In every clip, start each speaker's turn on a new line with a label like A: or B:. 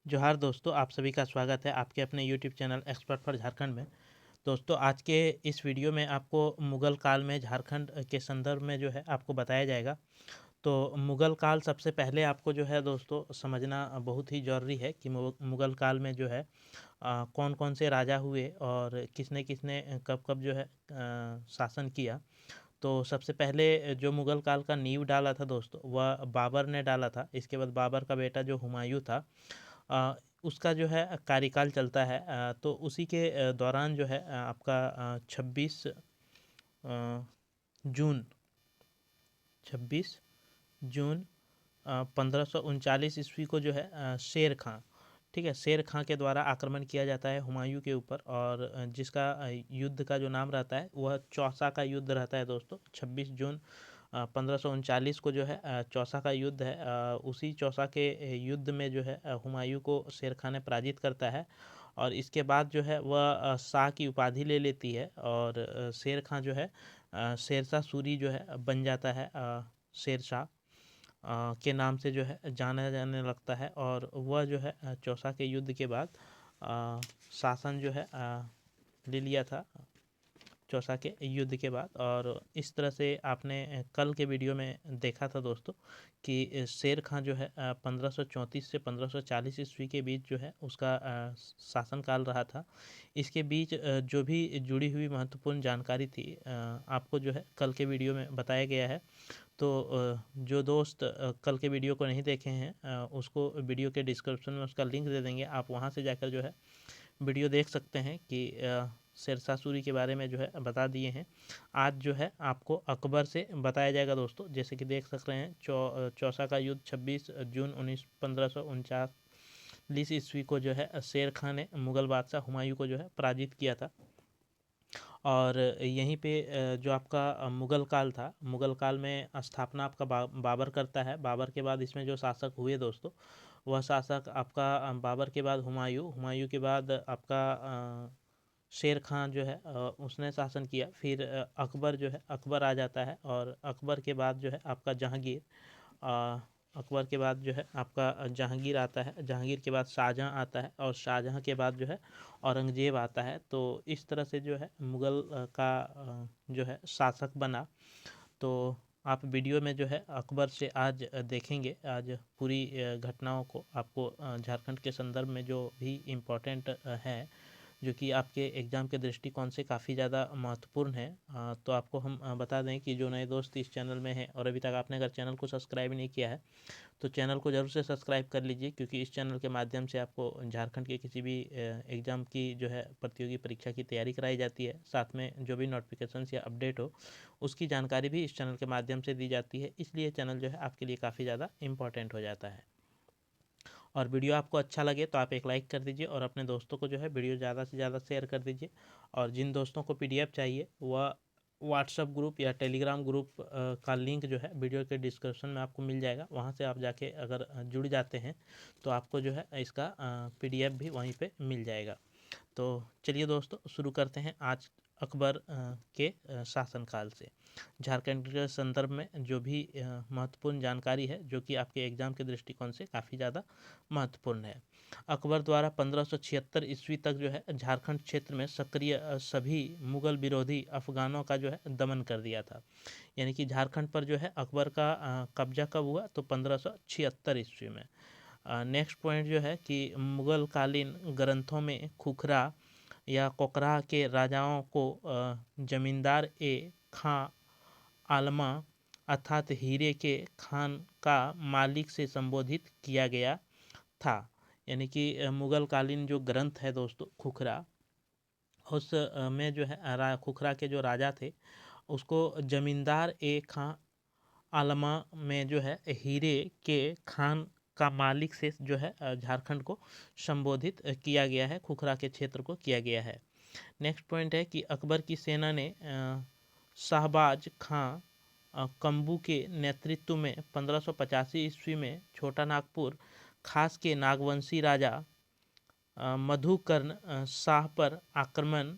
A: जोहार दोस्तों, आप सभी का स्वागत है आपके अपने YouTube channel expert for Jharkhand में। दोस्तों, आज के इस वीडियो में आपको मुग़ल काल में झारखंड के संदर्भ में जो है आपको बताया जाएगा। तो मुग़ल काल सबसे पहले आपको जो है दोस्तों समझना बहुत ही ज़रूरी है कि मुग़ल काल में जो है कौन कौन से राजा हुए और किसने किसने कब कब जो है शासन किया। तो सबसे पहले जो मुग़ल काल का नींव डाला था दोस्तों, वह बाबर ने डाला था। इसके बाद बाबर का बेटा जो हुमायूं था, उसका जो है कार्यकाल चलता है। तो उसी के दौरान जो है आपका 26 जून 26 जून 1539 ईस्वी को जो है शेर खां, ठीक है, शेर खां के द्वारा आक्रमण किया जाता है हुमायूं के ऊपर। और जिसका युद्ध का जो नाम रहता है वह चौसा का युद्ध रहता है दोस्तों। 26 जून 1539 को जो है चौसा का युद्ध है। उसी चौसा के युद्ध में जो है हुमायूं को शेर खां ने पराजित करता है। और इसके बाद जो है वह शाह की उपाधि ले लेती है और शेर खां जो है शेरशाह सूरी जो है बन जाता है। शेरशाह के नाम से जो है जाना जाने लगता है। और वह जो है चौसा के युद्ध के बाद शासन जो है ले लिया था चौसा के युद्ध के बाद। और इस तरह से आपने कल के वीडियो में देखा था दोस्तों कि शेर खां जो है 1534 से 1540 ईस्वी के बीच जो है उसका शासनकाल रहा था। इसके बीच जो भी जुड़ी हुई महत्वपूर्ण जानकारी थी आपको जो है कल के वीडियो में बताया गया है। तो जो दोस्त कल के वीडियो को नहीं देखे हैं उसको वीडियो के डिस्क्रिप्शन में उसका लिंक दे देंगे, आप वहां से जाकर जो है वीडियो देख सकते हैं कि शेरशाह सूरी के बारे में जो है बता दिए हैं। आज जो है आपको अकबर से बताया जाएगा दोस्तों। जैसे कि देख सक रहे हैं चौसा का युद्ध 26 जून 1539 ईस्वी को जो है शेर खां ने मुग़ल बादशाह हुमायूं को जो है पराजित किया था। और यहीं पे जो आपका मुग़ल काल था, मुग़ल काल में स्थापना आपका बाबर करता है। बाबर के बाद इसमें जो शासक हुए दोस्तों, वह शासक आपका बाबर के बाद हुमायूं, हुमायूं के बाद आपका शेर खां जो है उसने शासन किया। फिर अकबर जो है अकबर आ जाता है। और अकबर के बाद जो है आपका जहांगीर, अकबर के बाद जो है आपका जहांगीर आता है। जहांगीर के बाद शाहजहाँ आता है और शाहजहाँ के बाद जो है औरंगजेब आता है। तो इस तरह से जो है मुग़ल का जो है शासक बना। तो आप वीडियो में जो है अकबर से आज देखेंगे आज पूरी घटनाओं को आपको झारखंड के संदर्भ में जो भी इम्पोर्टेंट है, जो कि आपके एग्ज़ाम के दृष्टिकोण से काफ़ी ज़्यादा महत्वपूर्ण है। तो आपको हम बता दें कि जो नए दोस्त इस चैनल में हैं और अभी तक आपने अगर चैनल को सब्सक्राइब नहीं किया है तो चैनल को ज़रूर से सब्सक्राइब कर लीजिए, क्योंकि इस चैनल के माध्यम से आपको झारखंड के किसी भी एग्ज़ाम की जो है प्रतियोगी परीक्षा की तैयारी कराई जाती है। साथ में जो भी नोटिफिकेशंस या अपडेट हो उसकी जानकारी भी इस चैनल के माध्यम से दी जाती है। इसलिए चैनल जो है आपके लिए काफ़ी ज़्यादा इम्पॉर्टेंट हो जाता है। और वीडियो आपको अच्छा लगे तो आप एक लाइक कर दीजिए और अपने दोस्तों को जो है वीडियो ज़्यादा से ज़्यादा शेयर कर दीजिए। और जिन दोस्तों को पीडीएफ चाहिए वह व्हाट्सअप ग्रुप या टेलीग्राम ग्रुप का लिंक जो है वीडियो के डिस्क्रिप्शन में आपको मिल जाएगा। वहाँ से आप जाके अगर जुड़ जाते हैं तो आपको जो है इसका पीडीएफ भी वहीं पे मिल जाएगा। तो चलिए दोस्तों शुरू करते हैं आज अकबर के शासनकाल से। झारखंड के संदर्भ में जो भी महत्वपूर्ण जानकारी है जो कि आपके एग्ज़ाम के दृष्टिकोण से काफ़ी ज़्यादा महत्वपूर्ण है। अकबर द्वारा 1576 ईस्वी तक जो है झारखंड क्षेत्र में सक्रिय सभी मुग़ल विरोधी अफ़गानों का जो है दमन कर दिया था। यानी कि झारखंड पर जो है अकबर का कब्जा कब हुआ, तो 1576 ईस्वी में। नेक्स्ट पॉइंट जो है कि मुग़ल कालीन ग्रंथों में खुखरा या कोकरा के राजाओं को जमींदार ए खां आलमा अर्थात हीरे के खान का मालिक से संबोधित किया गया था। यानी कि मुग़ल कालीन जो ग्रंथ है दोस्तों खुखरा, उस में जो है खुखरा के जो राजा थे उसको जमींदार ए खां आलमा में जो है हीरे के खान का मालिक से जो है झारखंड को संबोधित किया गया है, खुखरा के क्षेत्र को किया गया है। नेक्स्ट पॉइंट है कि अकबर की सेना ने शाहबाज खां कम्बू के नेतृत्व में 1585 ईस्वी में छोटा नागपुर खास के नागवंशी राजा मधुकर्ण शाह पर आक्रमण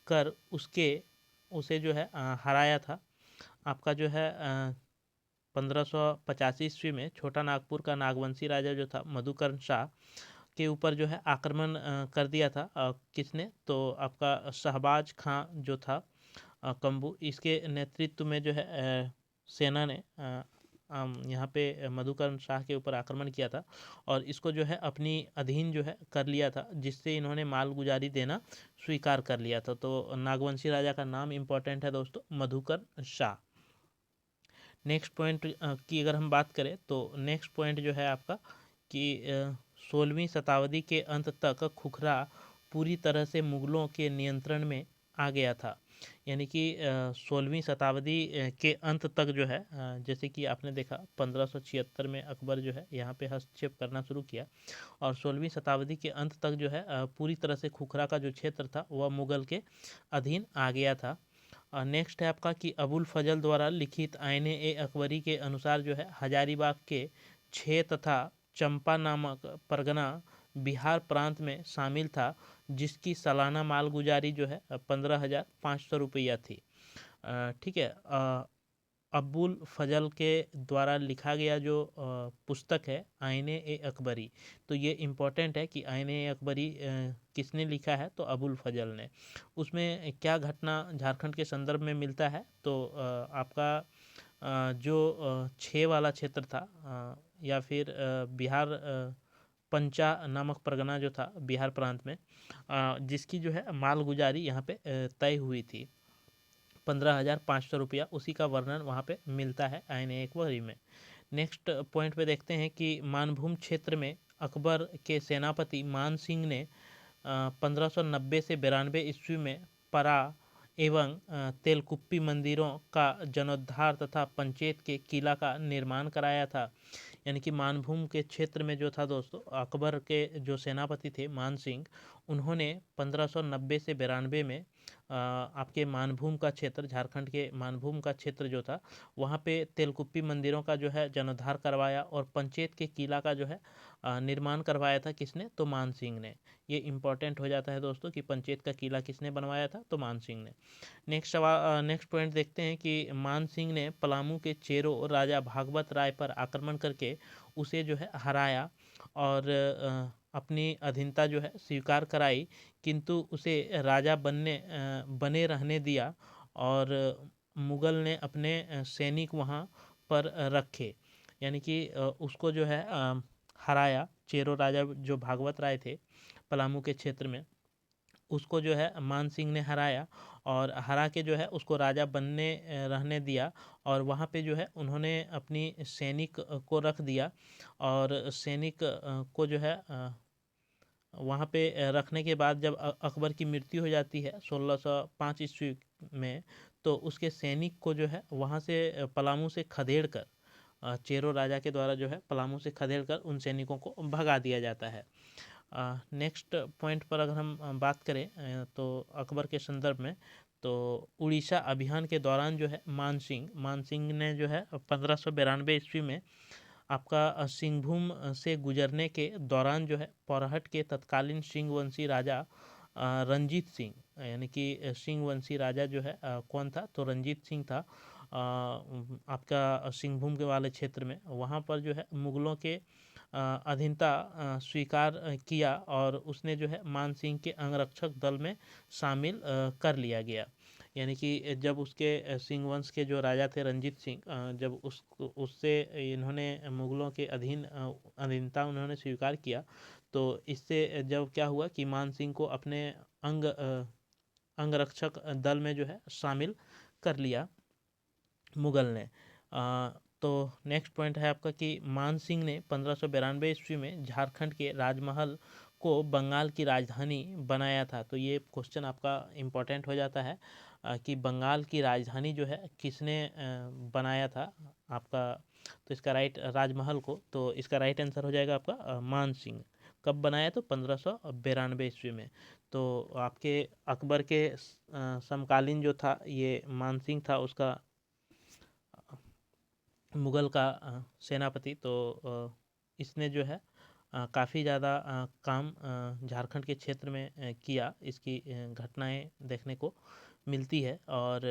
A: कर उसे जो है हराया था। आपका जो है 1585 ईस्वी में छोटा नागपुर का नागवंशी राजा जो था मधुकरण शाह के ऊपर जो है आक्रमण कर दिया था। किसने? तो आपका शहबाज खां जो था कम्बू, इसके नेतृत्व में जो है सेना ने यहाँ पे मधुकरण शाह के ऊपर आक्रमण किया था और इसको जो है अपनी अधीन जो है कर लिया था, जिससे इन्होंने मालगुजारी देना स्वीकार कर लिया था। तो नागवंशी राजा का नाम इम्पोर्टेंट है दोस्तों, मधुकरण शाह। नेक्स्ट पॉइंट की अगर हम बात करें तो नेक्स्ट पॉइंट जो है आपका कि 16वीं शताब्दी के अंत तक खुखरा पूरी तरह से मुगलों के नियंत्रण में आ गया था। यानी कि 16वीं शताब्दी के अंत तक जो है, जैसे कि आपने देखा 1576 में अकबर जो है यहाँ पे हस्तक्षेप करना शुरू किया और 16वीं शताब्दी के अंत तक जो है पूरी तरह से खुखरा का जो क्षेत्र था वह मुगल के अधीन आ गया था। नेक्स्ट है आपका कि अबुल फजल द्वारा लिखित आईने ए अकबरी के अनुसार जो है हजारीबाग के 6 तथा चंपा नामक परगना बिहार प्रांत में शामिल था, जिसकी सालाना मालगुजारी जो है 15,500 रुपया थी। ठीक है। अबुल फजल के द्वारा लिखा गया जो पुस्तक है आईने ए अकबरी, तो ये इम्पोर्टेंट है कि आईने ए अकबरी किसने लिखा है? तो अबुल फजल ने। उसमें क्या घटना झारखंड के संदर्भ में मिलता है? तो आपका जो 6 वाला क्षेत्र था या फिर बिहार पंचा नामक परगना जो था बिहार प्रांत में, जिसकी जो है मालगुजारी यहाँ पे तय हुई थी 15,500 रुपया, उसी का वर्णन वहाँ पे मिलता है आईने अकबरी में। नेक्स्ट पॉइंट पे देखते हैं कि मानभूम क्षेत्र में अकबर के सेनापति मान सिंह ने 1590 से 92 ईस्वी में परा एवं तेलकुप्पी मंदिरों का जीर्णोद्धार तथा पंचेत के किला का निर्माण कराया था। यानी कि मानभूम के क्षेत्र में जो था दोस्तों, अकबर के जो सेनापति थे मान सिंह, उन्होंने 1590 से 92 में आपके मानभूम का क्षेत्र, झारखंड के मानभूम का क्षेत्र जो था वहाँ पे तेलकुप्पी मंदिरों का जो है जीर्णोद्धार करवाया और पंचेत के किला का जो है निर्माण करवाया था। किसने? तो मान सिंह ने। ये इंपॉर्टेंट हो जाता है दोस्तों कि पंचेत का किला किसने बनवाया था? तो मान सिंह ने। नेक्स्ट सवाल, नेक्स्ट पॉइंट देखते हैं कि मान सिंह ने पलामू के चेरो राजा भागवत राय पर आक्रमण करके उसे जो है हराया और अपनी अधीनता जो है स्वीकार कराई, किंतु उसे राजा बने रहने दिया और मुगल ने अपने सैनिक वहाँ पर रखे। यानी कि उसको जो है हराया। चेरो राजा जो भागवत राय थे पलामू के क्षेत्र में, उसको जो है मान सिंह ने हराया और हरा के जो है उसको राजा बनने रहने दिया और वहाँ पे जो है उन्होंने अपनी सैनिक को रख दिया और सैनिक को जो है वहाँ पे रखने के बाद जब अकबर की मृत्यु हो जाती है 1605 ईस्वी में, तो उसके सैनिक को जो है वहाँ से पलामू से खदेड़ कर चेरो राजा के द्वारा जो है पलामू से खदेड़ कर उन सैनिकों को भगा दिया जाता है। नेक्स्ट पॉइंट पर अगर हम बात करें तो अकबर के संदर्भ में, तो उड़ीसा अभियान के दौरान जो है मान सिंह ने जो है 1592 ईस्वी में आपका सिंहभूम से गुजरने के दौरान जो है पौराहट के तत्कालीन सिंहवंशी राजा रंजीत सिंह, यानी कि सिंहवंशी राजा जो है कौन था? तो रंजीत सिंह था। आपका सिंहभूम के वाले क्षेत्र में वहाँ पर जो है मुगलों के अधीनता स्वीकार किया और उसने जो है मान सिंह के अंगरक्षक दल में शामिल कर लिया गया। यानी कि जब उसके सिंह वंश के जो राजा थे रंजीत सिंह, जब उससे इन्होंने मुगलों के अधीनता उन्होंने स्वीकार किया, तो इससे जब क्या हुआ कि मान सिंह को अपने अंगरक्षक दल में जो है शामिल कर लिया मुगल ने। तो नेक्स्ट पॉइंट है आपका कि मान सिंह ने 1592 ईस्वी में झारखंड के राजमहल को बंगाल की राजधानी बनाया था। तो ये क्वेश्चन आपका इम्पोर्टेंट हो जाता है कि बंगाल की राजधानी जो है किसने बनाया था आपका? तो इसका राइट राजमहल को, तो इसका राइट आंसर हो जाएगा आपका मान सिंह। कब बनाया? तो 1592 ईस्वी में। तो आपके अकबर के समकालीन जो था ये मान सिंह था, उसका मुगल का सेनापति। तो इसने जो है काफ़ी ज़्यादा काम झारखंड के क्षेत्र में किया। इसकी घटनाएं देखने को मिलती है और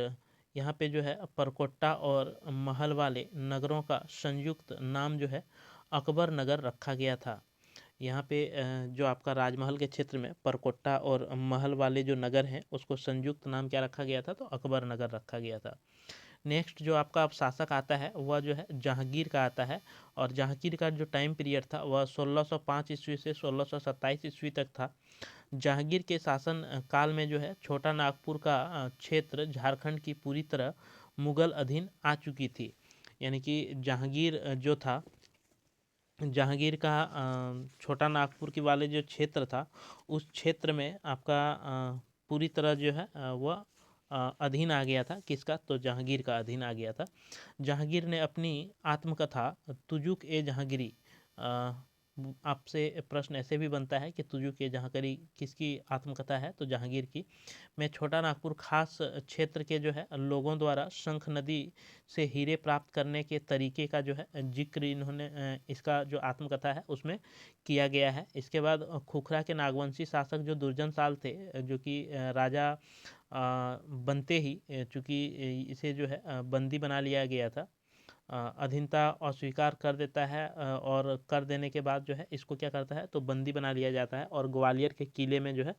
A: यहाँ पे जो है परकोट्टा और महल वाले नगरों का संयुक्त नाम जो है अकबर नगर रखा गया था। यहाँ पे जो आपका राजमहल के क्षेत्र में परकोट्टा और महल वाले जो नगर हैं उसको संयुक्त नाम क्या रखा गया था, तो अकबर नगर रखा गया था। नेक्स्ट जो आपका अब शासक आता है वह जो है जहांगीर का आता है, और जहांगीर का जो टाइम पीरियड था वह 1605 ईस्वी से 1627 ईस्वी तक था। जहांगीर के शासन काल में जो है छोटा नागपुर का क्षेत्र झारखंड की पूरी तरह मुगल अधीन आ चुकी थी। यानी कि जहांगीर जो था, जहांगीर का छोटा नागपुर के वाले जो क्षेत्र था उस क्षेत्र में आपका पूरी तरह जो है वह अधीन आ गया था। किसका, तो जहांगीर का अधीन आ गया था। जहांगीर ने अपनी आत्मकथा तुजुक ए जहांगीरी, आपसे प्रश्न ऐसे भी बनता है कि तुजुक ए जहांगीरी किसकी आत्मकथा है, तो जहांगीर की। में छोटा नागपुर खास क्षेत्र के जो है लोगों द्वारा शंख नदी से हीरे प्राप्त करने के तरीके का जो है जिक्र इन्होंने इसका जो आत्मकथा है उसमें किया गया है। इसके बाद खुखरा के नागवंशी शासक जो दुर्जन साल थे, जो कि राजा बनते ही चूँकि इसे जो है बंदी बना लिया गया था, अधीनता अस्वीकार कर देता है, और कर देने के बाद जो है इसको क्या करता है, तो बंदी बना लिया जाता है और ग्वालियर के किले में जो है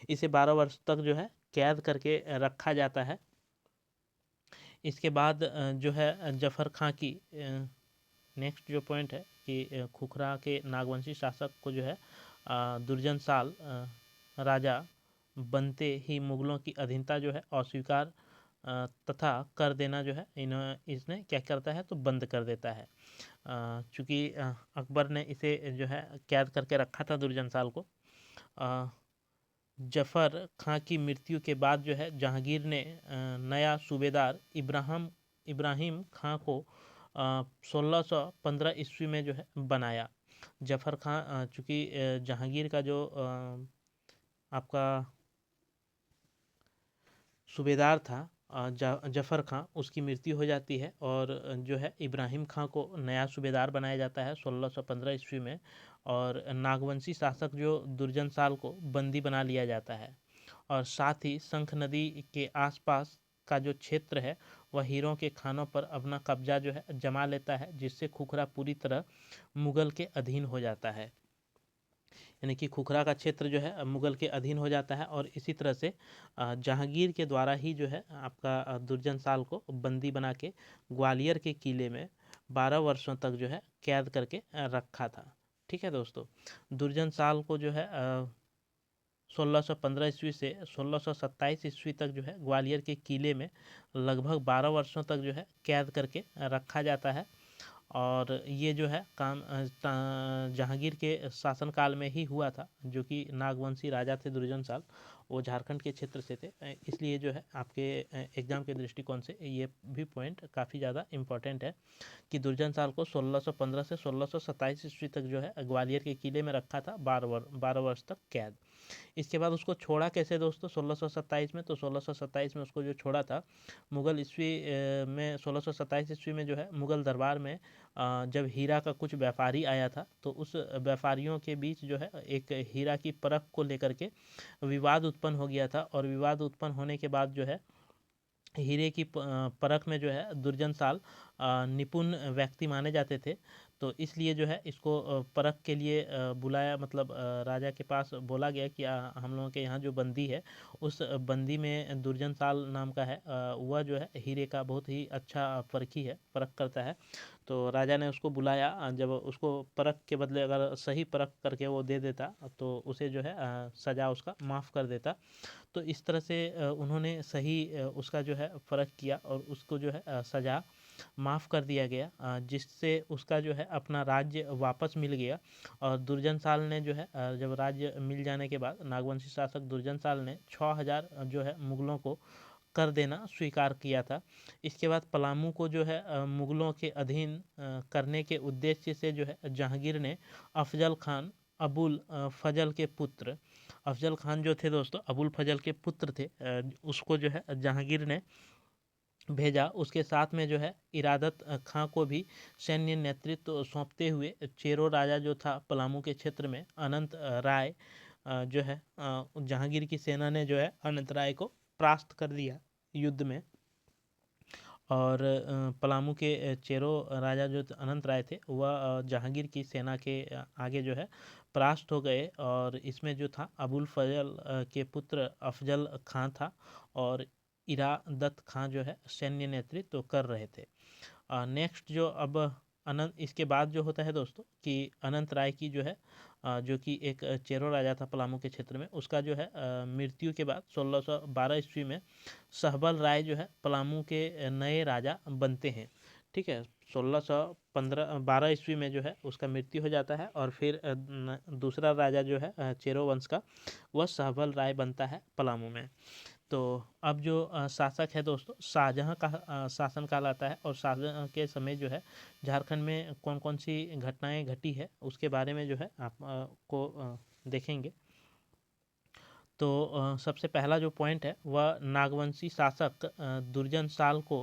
A: इसे 12 वर्ष तक जो है कैद करके रखा जाता है। इसके बाद जो है जफर खां की नेक्स्ट जो पॉइंट है कि खुखरा के नागवंशी शासक को जो है दुर्जन साल राजा बनते ही मुगलों की अधीनता जो है अस्वीकार तथा कर देना जो है इसने क्या करता है, तो बंद कर देता है। चूँकि अकबर ने इसे जो है कैद करके रखा था दुर्जन साल को। जफ़र खां की मृत्यु के बाद जो है जहांगीर ने नया सूबेदार इब्राहिम खां को 1615 ईस्वी में जो है बनाया। जफ़र खां चूँकि जहांगीर का जो आपका सूबेदार था जफ़र खां, उसकी मृत्यु हो जाती है और जो है इब्राहिम खां को नया सूबेदार बनाया जाता है 1615 ईस्वी में, और नागवंशी शासक जो दुर्जन साल को बंदी बना लिया जाता है। और साथ ही शंख नदी के आसपास का जो क्षेत्र है वह हीरों के खानों पर अपना कब्जा जो है जमा लेता है, जिससे खुखरा पूरी तरह मुगल के अधीन हो जाता है। यानी कि खुखरा का क्षेत्र जो है मुगल के अधीन हो जाता है, और इसी तरह से जहांगीर के द्वारा ही जो है आपका दुर्जन साल को बंदी बना के ग्वालियर के किले में 12 वर्षों तक जो है कैद करके रखा था। ठीक है दोस्तों, दुर्जन साल को जो है 1615 ईस्वी से 1627 ईस्वी तक जो है ग्वालियर के किले में लगभग 12 वर्षों तक जो है कैद करके रखा जाता है। और ये जो है काम जहांगीर के शासनकाल में ही हुआ था, जो कि नागवंशी राजा थे दुर्जन साल, वो झारखंड के क्षेत्र से थे। इसलिए जो है आपके एग्जाम के दृष्टिकोण से ये भी पॉइंट काफ़ी ज़्यादा इम्पोर्टेंट है कि दुर्जन साल को 1615 से 1627 ईस्वी तक जो है ग्वालियर के किले में रखा था 12 वर्ष तक कैद। इसके बाद उसको छोड़ा कैसे दोस्तों 1627 में, तो 1627 में उसको जो छोड़ा था मुगल ईस्वी में 1627 ईस्वी में जो है मुगल दरबार में जब हीरा का कुछ व्यापारी आया था, तो उस व्यापारियों के बीच जो है एक हीरा की परख को लेकर के विवाद उत्पन्न हो गया था, और विवाद उत्पन्न होने के बाद जो है हीरे की परख में जो है दुर्जन साल निपुण व्यक्ति माने जाते थे। तो इसलिए जो है इसको परख के लिए बुलाया, मतलब राजा के पास बोला गया कि हम लोगों के यहाँ जो बंदी है उस बंदी में दुर्जन साल नाम का है, वह जो है हीरे का बहुत ही अच्छा परखी है, परख करता है। तो राजा ने उसको बुलाया। जब उसको परख के बदले अगर सही परख करके वो दे देता तो उसे जो है सज़ा उसका माफ़ कर देता। तो इस तरह से उन्होंने सही उसका जो है फ़र्क किया और उसको जो है सज़ा माफ़ कर दिया गया, जिससे उसका जो है अपना राज्य वापस मिल गया। और दुर्जन साल ने जो है जब राज्य मिल जाने के बाद नागवंशी शासक दुर्जन साल ने 6000 जो है मुगलों को कर देना स्वीकार किया था। इसके बाद पलामू को जो है मुगलों के अधीन करने के उद्देश्य से जो है जहांगीर ने अफजल खान अबुल फजल के पुत्र, अफजल खान जो थे दोस्तों अबुल फजल के पुत्र थे, उसको जो है जहांगीर ने भेजा। उसके साथ में जो है इरादत खां को भी सैन्य नेतृत्व सौंपते हुए चेरो राजा जो था पलामू के क्षेत्र में अनंत राय जो है जहांगीर की सेना ने जो है अनंत राय को परास्त कर दिया युद्ध में। और पलामू के चेरो राजा जो अनंत राय थे वह जहांगीर की सेना के आगे जो है परास्त हो गए। और इसमें जो था अबुल फजल के पुत्र अफजल खां था और इरादत खां जो है सैन्य नेतृत्व कर रहे थे। नेक्स्ट जो अब अनंत इसके बाद जो होता है दोस्तों कि अनंत राय की जो है जो कि एक चेरो राजा था पलामू के क्षेत्र में, उसका जो है मृत्यु के बाद 1612 ईस्वी में सहबल राय जो है पलामू के नए राजा बनते हैं। ठीक है, 1612 ईस्वी में जो है उसका मृत्यु हो जाता है और फिर दूसरा राजा जो है चेरो वंश का, वह सहबल राय बनता है पलामू में। तो अब जो शासक है दोस्तों, शाहजहाँ का शासन काल आता है और शाहजहाँ के समय जो है झारखंड में कौन कौन सी घटनाएं घटी है उसके बारे में जो है आप को देखेंगे। तो सबसे पहला जो पॉइंट है वह नागवंशी शासक दुर्जन साल को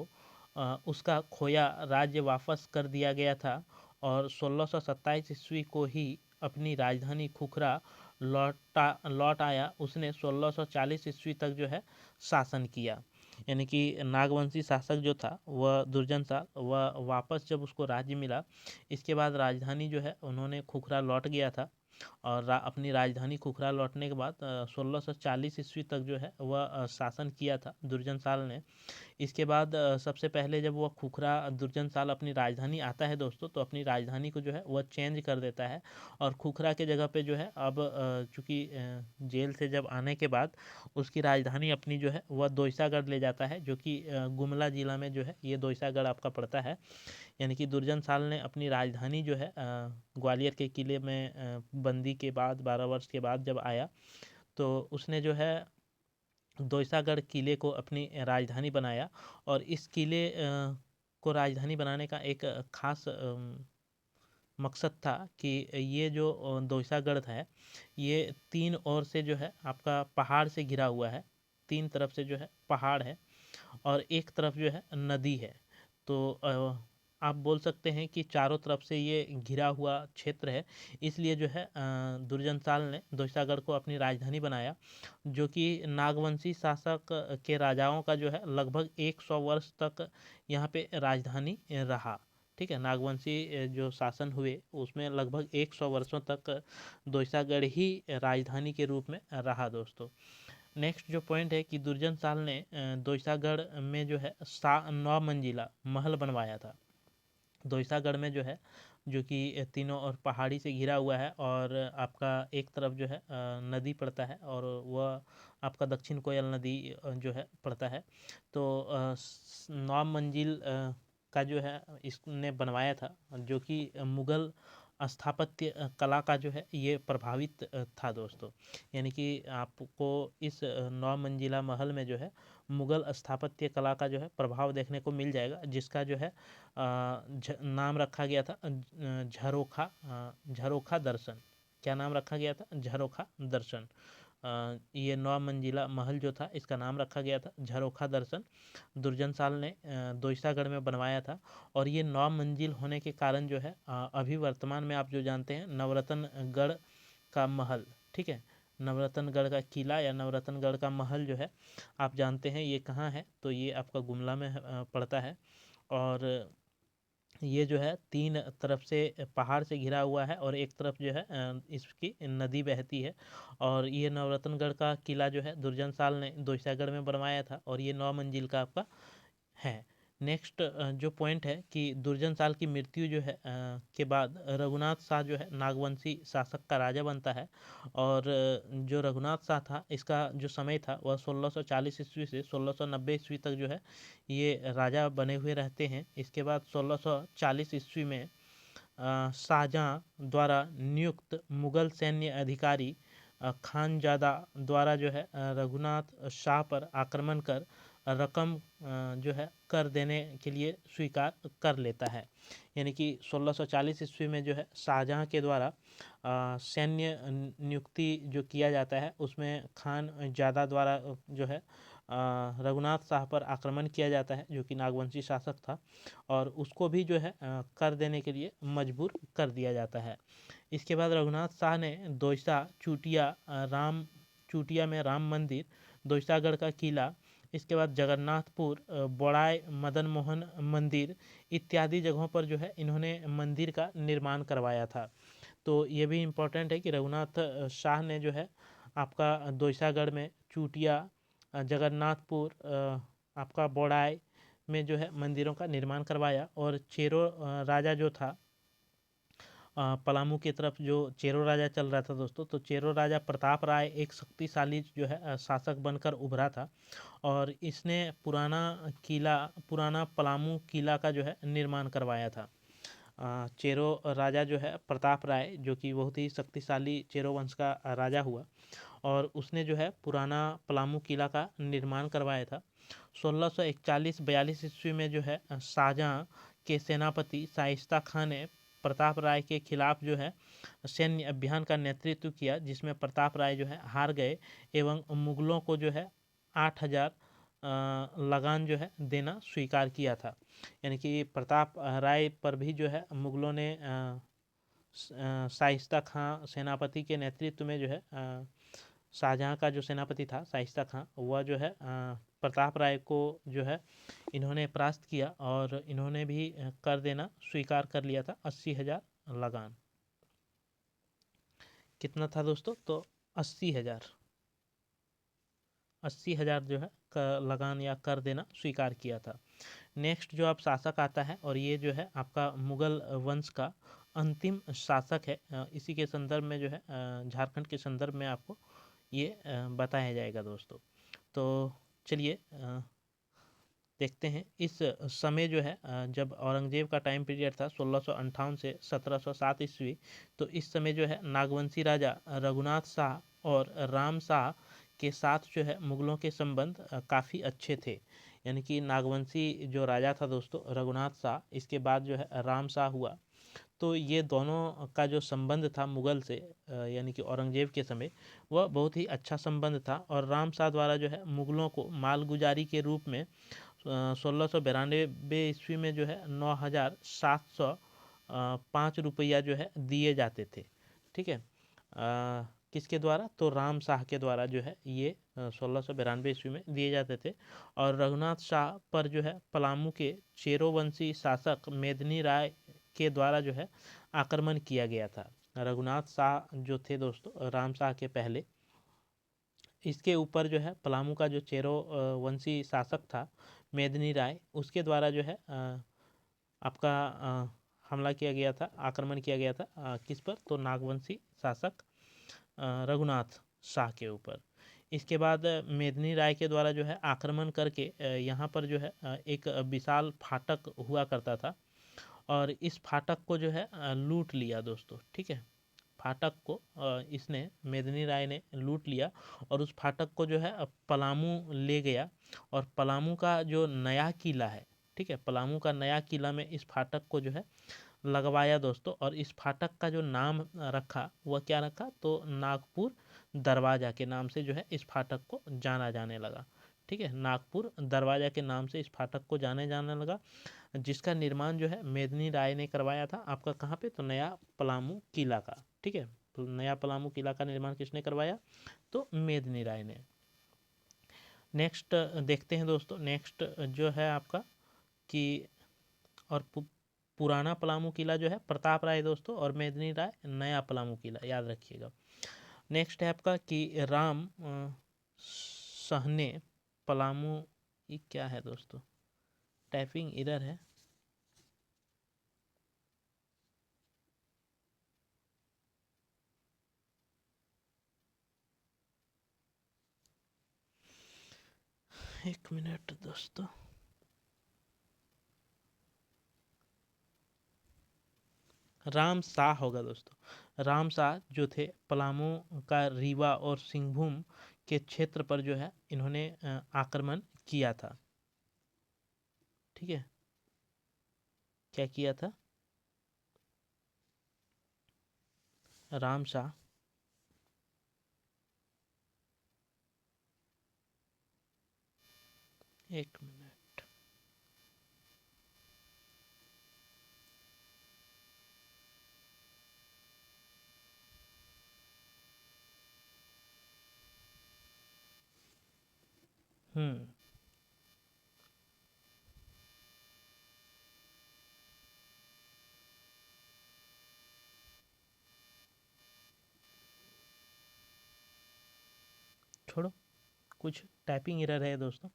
A: उसका खोया राज्य वापस कर दिया गया था और 1627 ईस्वी को ही अपनी राजधानी खुखरा लौट आया। उसने 1640 ईस्वी तक जो है शासन किया। यानी कि नागवंशी शासक जो था वह दुर्जन साल, वह वापस जब उसको राज्य मिला इसके बाद राजधानी जो है उन्होंने खुखरा लौट गया था। और अपनी राजधानी खुखरा लौटने के बाद 1640 ईस्वी तक जो है वह शासन किया था दुर्जन साल ने। इसके बाद सबसे पहले जब वह खुखरा दुर्जन साल अपनी राजधानी आता है दोस्तों, तो अपनी राजधानी को जो है वह चेंज कर देता है और खुखरा के जगह पे जो है अब चूँकि जेल से जब आने के बाद उसकी राजधानी अपनी जो है वह दोयसागढ़ ले जाता है, जो कि गुमला जिला में जो है ये दोयसागढ़ आपका पड़ता है। यानी कि दुर्जन साल ने अपनी राजधानी जो है ग्वालियर के किले में बंदी के बाद 12 वर्ष के बाद जब आया तो उसने जो है दोयसागढ़ किले को अपनी राजधानी बनाया। और इस किले को राजधानी बनाने का एक खास मकसद था कि ये जो दोयसागढ़ है ये तीन ओर से जो है आपका पहाड़ से घिरा हुआ है, तीन तरफ से जो है पहाड़ है और एक तरफ जो है नदी है। तो आप बोल सकते हैं कि चारों तरफ से ये घिरा हुआ क्षेत्र है, इसलिए जो है दुर्जनसाल ने दोयसागढ़ को अपनी राजधानी बनाया, जो कि नागवंशी शासक के राजाओं का जो है लगभग 100 वर्ष तक यहाँ पे राजधानी रहा। ठीक है, नागवंशी जो शासन हुए उसमें लगभग 100 वर्षों तक दोयसागढ़ ही राजधानी के रूप में रहा दोस्तों। नेक्स्ट जो पॉइंट है कि दुर्जन साल ने दोयसागढ़ में जो है 9 मंजिला महल बनवाया था। दोयसागढ़ में जो है जो कि तीनों और पहाड़ी से घिरा हुआ है और आपका एक तरफ जो है नदी पड़ता है और वह आपका दक्षिण कोयल नदी जो है पड़ता है। तो 9 मंजिल का जो है इसने बनवाया था, जो कि मुगल स्थापत्य कला का जो है ये प्रभावित था दोस्तों। यानी कि आपको इस 9 मंजिला महल में जो है मुगल स्थापत्य कला का जो है प्रभाव देखने को मिल जाएगा, जिसका जो है नाम रखा गया था झरोखा झरोखा दर्शन। क्या नाम रखा गया था? झरोखा दर्शन। ये 9 मंजिला महल जो था इसका नाम रखा गया था झरोखा दर्शन। दुर्जन साल ने दोयसागढ़ में बनवाया था और ये 9 मंजिल होने के कारण जो है अभी वर्तमान में आप जो जानते हैं नवरत्नगढ़ का महल, ठीक है, नवरत्नगढ़ का किला या नवरत्नगढ़ का महल जो है आप जानते हैं ये कहाँ है, तो ये आपका गुमला में पड़ता है। और ये जो है तीन तरफ से पहाड़ से घिरा हुआ है और एक तरफ जो है इसकी नदी बहती है। और ये नवरत्नगढ़ का किला जो है दुर्जन साल ने दोयसागढ़ में बनवाया था और ये 9 मंजिल का आपका है। नेक्स्ट जो पॉइंट है कि दुर्जन साल की मृत्यु जो है के बाद रघुनाथ शाह जो है नागवंशी शासक का राजा बनता है। और जो रघुनाथ शाह था इसका जो समय था वह 1640 ईस्वी से 1690 ईस्वी तक जो है ये राजा बने हुए रहते हैं। इसके बाद 1640 ईस्वी में शाहजहाँ द्वारा नियुक्त मुगल सैन्य अधिकारी खानजादा द्वारा जो है रघुनाथ शाह पर आक्रमण कर रकम जो है कर देने के लिए स्वीकार कर लेता है। यानी कि 1640 ईस्वी में जो है शाहजहाँ के द्वारा सैन्य नियुक्ति जो किया जाता है उसमें खान ज़्यादा द्वारा जो है रघुनाथ शाह पर आक्रमण किया जाता है, जो कि नागवंशी शासक था, और उसको भी जो है कर देने के लिए मजबूर कर दिया जाता है। इसके बाद रघुनाथ शाह ने दोयसा चूटिया में राम मंदिर, दोयसागढ़ का किला इसके बाद जगन्नाथपुर, बड़ाई मदन मोहन मंदिर इत्यादि जगहों पर जो है इन्होंने मंदिर का निर्माण करवाया था। तो ये भी इम्पोर्टेंट है कि रघुनाथ शाह ने जो है आपका दोईसागढ़ में, चूटिया, जगन्नाथपुर, आपका बौड़ाई में जो है मंदिरों का निर्माण करवाया। और चेरो राजा जो था, पलामू की तरफ जो चेरो राजा चल रहा था दोस्तों, तो चेरो राजा प्रताप राय एक शक्तिशाली जो है शासक बनकर उभरा था। और इसने पुराना पलामू किला का जो है निर्माण करवाया था। चेरो राजा जो है प्रताप राय, जो कि बहुत ही शक्तिशाली चेरो वंश का राजा हुआ, और उसने जो है पुराना पलामू किला का निर्माण करवाया था। 1641-42 ईस्वी में जो है शाहजहाँ के सेनापति शाइस्ता खां ने प्रताप राय के खिलाफ जो है सैन्य अभियान का नेतृत्व किया, जिसमें प्रताप राय जो है हार गए एवं मुगलों को जो है 8,000 लगान जो है देना स्वीकार किया था। यानी कि प्रताप राय पर भी जो है मुगलों ने शाइस्ता खां सेनापति के नेतृत्व में जो है शाहजहाँ का जो सेनापति था शाइस्ता खां, वह जो है प्रताप राय को जो है इन्होंने परास्त किया और इन्होंने भी कर देना स्वीकार कर लिया था 80,000 लगान। कितना था दोस्तों? तो 80,000 जो है लगान या कर देना स्वीकार किया था। नेक्स्ट जो आप शासक आता है, और ये जो है आपका मुगल वंश का अंतिम शासक है, इसी के संदर्भ में जो है झारखंड के संदर्भ में आपको ये बताया जाएगा दोस्तों। तो चलिए देखते हैं। इस समय जो है जब औरंगजेब का टाइम पीरियड था 1658 से 1707 ईस्वी, तो इस समय जो है नागवंशी राजा रघुनाथ शाह और राम शाह के साथ जो है मुगलों के संबंध काफ़ी अच्छे थे। यानी कि नागवंशी जो राजा था दोस्तों रघुनाथ शाह, इसके बाद जो है राम शाह हुआ, तो ये दोनों का जो संबंध था मुगल से, यानी कि औरंगजेब के समय, वह बहुत ही अच्छा संबंध था। और राम शाह द्वारा जो है मुगलों को मालगुजारी के रूप में 1692 ईस्वी में जो है 9,705 रुपया जो है दिए जाते थे। ठीक है, किसके द्वारा? तो राम शाह के द्वारा जो है ये 1692 ईस्वी में दिए जाते थे। और रघुनाथ शाह पर जो है पलामू के चेरोवंशी शासक मेदिनी राय के द्वारा जो है आक्रमण किया गया था। रघुनाथ शाह जो थे दोस्तों राम शाह के पहले, इसके ऊपर जो है पलामू का जो चेरो वंशी शासक था मेदिनी राय, उसके द्वारा जो है आपका हमला किया गया था, आक्रमण किया गया था किस पर? तो नागवंशी शासक रघुनाथ शाह के ऊपर। इसके बाद मेदिनी राय के द्वारा जो है आक्रमण करके यहाँ पर जो है एक विशाल फाटक हुआ करता था, और इस फाटक को जो है लूट लिया दोस्तों। ठीक है, फाटक को इसने मेदिनी राय ने लूट लिया और उस फाटक को जो है पलामू ले गया। और पलामू का जो नया किला है, ठीक है, पलामू का नया किला में इस फाटक को जो है लगवाया दोस्तों। और इस फाटक का जो नाम रखा, वह क्या रखा? तो नागपुर दरवाजा के नाम से जो है इस फाटक को जाना जाने लगा। ठीक है, नागपुर दरवाजा के नाम से इस फाटक को जाने लगा, जिसका निर्माण जो है मेदिनी राय ने करवाया था। आपका कहाँ पे? तो नया पलामू किला का। ठीक है, तो नया पलामू किला का निर्माण किसने करवाया? तो मेदिनी राय ने। नेक्स्ट देखते हैं दोस्तों। नेक्स्ट जो है आपका कि और पुराना पलामू किला जो है प्रताप राय दोस्तों, और मेदिनी राय नया पलामू किला, याद रखिएगा। नेक्स्ट है आपका कि राम सहने पलामू, ये क्या है दोस्तों? टाइपिंग इधर है। एक मिनट दोस्तों, राम शाह होगा दोस्तों। राम शाह जो थे पलामू का रीवा और सिंहभूम के क्षेत्र पर जो है इन्होंने आक्रमण किया था। ठीक है, क्या किया था? राम शाह एक मिनट, छोड़ो, कुछ टाइपिंग एरर है दोस्तों।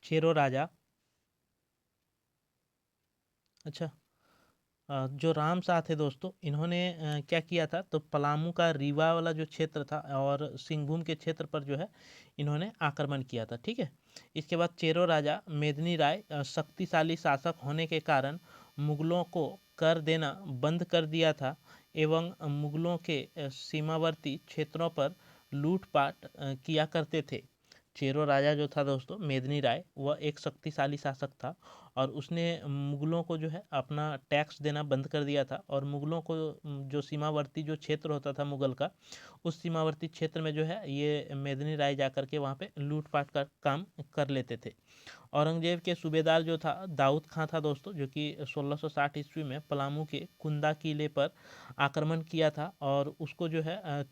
A: चेरो राजा, अच्छा जो राम शाह थे दोस्तों, इन्होंने क्या किया था, तो पलामू का रीवा वाला जो क्षेत्र था और सिंहभूम के क्षेत्र पर जो है इन्होंने आक्रमण किया था। ठीक है, इसके बाद चेरो राजा मेदिनी राय शक्तिशाली शासक होने के कारण मुगलों को कर देना बंद कर दिया था एवं मुगलों के सीमावर्ती क्षेत्रों पर लूटपाट किया करते थे। चेरो राजा जो था दोस्तों मेदिनी राय, वह एक शक्तिशाली शासक था और उसने मुगलों को जो है अपना टैक्स देना बंद कर दिया था और मुगलों को जो सीमावर्ती जो क्षेत्र होता था मुगल का, उस सीमावर्ती क्षेत्र में जो है ये मेदिनी राय जा कर के वहाँ पे लूटपाट का काम कर लेते थे। औरंगजेब के सूबेदार जो था दाऊद खां था दोस्तों, जो कि 1660 ईस्वी में पलामू के कुंदा किले पर आक्रमण किया था और उसको जो है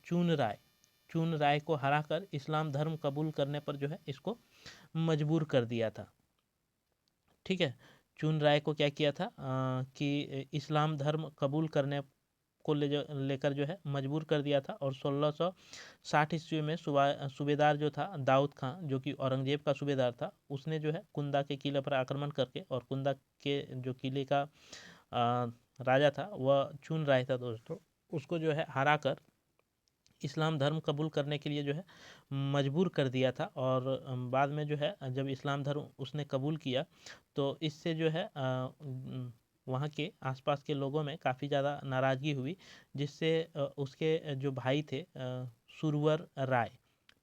A: चून राय को हराकर इस्लाम धर्म कबूल करने पर जो है इसको मजबूर कर दिया था। ठीक है, चून राय को क्या किया था कि इस्लाम धर्म कबूल करने को लेकर जो है मजबूर कर दिया था और 1660 ईस्वी में सूबेदार जो था दाऊद खां, जो कि औरंगजेब का सूबेदार था, उसने जो है कुंदा के किले पर आक्रमण करके और कुंदा के जो किले का राजा था वह चून राय था दोस्तों, उसको जो है हरा कर इस्लाम धर्म कबूल करने के लिए जो है मजबूर कर दिया था। और बाद में जो है जब इस्लाम धर्म उसने कबूल किया तो इससे जो है वहाँ के आसपास के लोगों में काफ़ी ज़्यादा नाराज़गी हुई, जिससे उसके जो भाई थे सुरवर राय,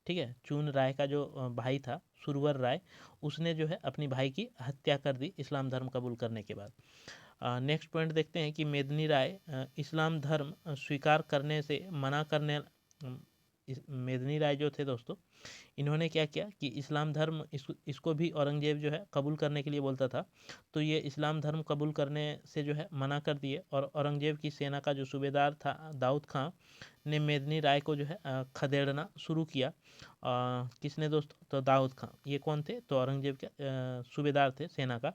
A: ठीक है, चून राय का जो भाई था सुरवर राय, उसने जो है अपनी भाई की हत्या कर दी इस्लाम धर्म कबूल करने के बाद। नेक्स्ट पॉइंट देखते हैं कि मेदिनी राय इस्लाम धर्म स्वीकार करने से मना करने मेदिनी राय जो थे दोस्तों, इन्होंने क्या किया कि इस्लाम धर्म इसको भी औरंगजेब जो है कबूल करने के लिए बोलता था, तो ये इस्लाम धर्म कबूल करने से जो है मना कर दिए और औरंगजेब की सेना का जो सूबेदार था दाऊद खां ने मेदिनी राय को जो है खदेड़ना शुरू किया। किसने दोस्तों, तो दाऊद खां। ये कौन थे, तो औरंगजेब के सूबेदार थे सेना का,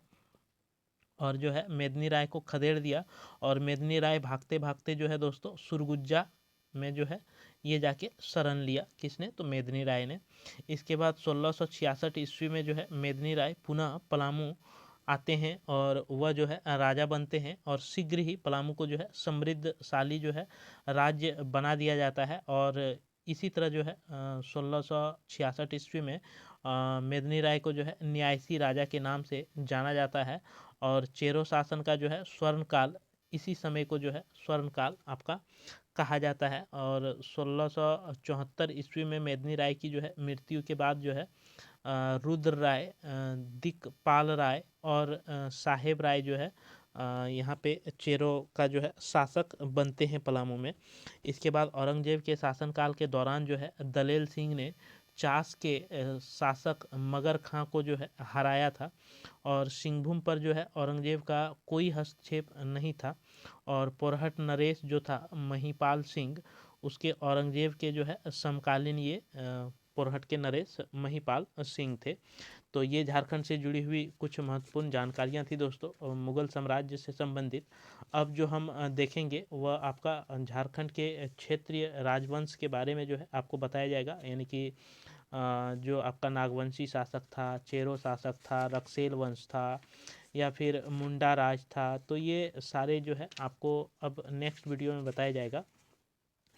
A: और जो है मेदिनी राय को खदेड़ दिया और मेदिनी राय भागते भागते जो है दोस्तों सुरगुज्जा में जो है ये जाके शरण लिया। किसने, तो मेदिनी राय ने। इसके बाद 1666 ईस्वी में जो है मेदिनी राय पुनः पलामू आते हैं और वह जो है राजा बनते हैं और शीघ्र ही पलामू को जो है समृद्धशाली जो है राज्य बना दिया जाता है। और इसी तरह जो है 1666 ईस्वी में मेदिनी राय को जो है न्यायसी राजा के नाम से जाना जाता है और चेरो शासन का जो है स्वर्ण काल, इसी समय को जो है स्वर्ण काल आपका कहा जाता है। और 1674 ईस्वी में मेदिनी राय की जो है मृत्यु के बाद जो है रुद्र राय, दिकपाल राय और साहेब राय जो है यहाँ पे चेरो का जो है शासक बनते हैं पलामू में। इसके बाद औरंगजेब के शासनकाल के दौरान जो है दलेल सिंह ने चास के शासक मगर खां को जो है हराया था और सिंहभूम पर जो है औरंगजेब का कोई हस्तक्षेप नहीं था। और पोरहट नरेश जो था महिपाल सिंह, उसके औरंगजेब के जो है समकालीन ये पोरहट के नरेश महिपाल सिंह थे। तो ये झारखंड से जुड़ी हुई कुछ महत्वपूर्ण जानकारियाँ थी दोस्तों मुगल साम्राज्य से संबंधित। अब जो हम देखेंगे वह आपका झारखंड के क्षेत्रीय राजवंश के बारे में जो है आपको बताया जाएगा, यानी कि जो आपका नागवंशी शासक था, चेरो शासक था, रक्सेल वंश था या फिर मुंडा राज था, तो ये सारे जो है आपको अब नेक्स्ट वीडियो में बताया जाएगा।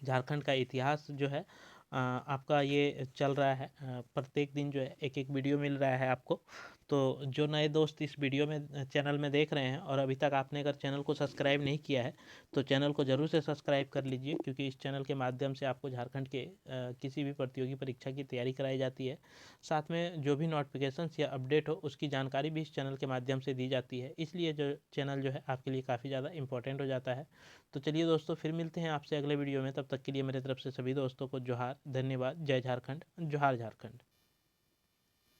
A: झारखंड का इतिहास जो है आपका ये चल रहा है, प्रत्येक दिन जो है एक एक वीडियो मिल रहा है आपको। तो जो नए दोस्त इस वीडियो में चैनल में देख रहे हैं और अभी तक आपने अगर चैनल को सब्सक्राइब नहीं किया है तो चैनल को ज़रूर से सब्सक्राइब कर लीजिए, क्योंकि इस चैनल के माध्यम से आपको झारखंड के किसी भी प्रतियोगी परीक्षा की तैयारी कराई जाती है। साथ में जो भी नोटिफिकेशंस या अपडेट हो उसकी जानकारी भी इस चैनल के माध्यम से दी जाती है, इसलिए जो चैनल जो है आपके लिए काफ़ी ज़्यादा इंपॉर्टेंट हो जाता है। तो चलिए दोस्तों, फिर मिलते हैं आपसे अगले वीडियो में। तब तक के लिए मेरे तरफ से सभी दोस्तों को जोहार, धन्यवाद, जय झारखंड, जोहार झारखंड।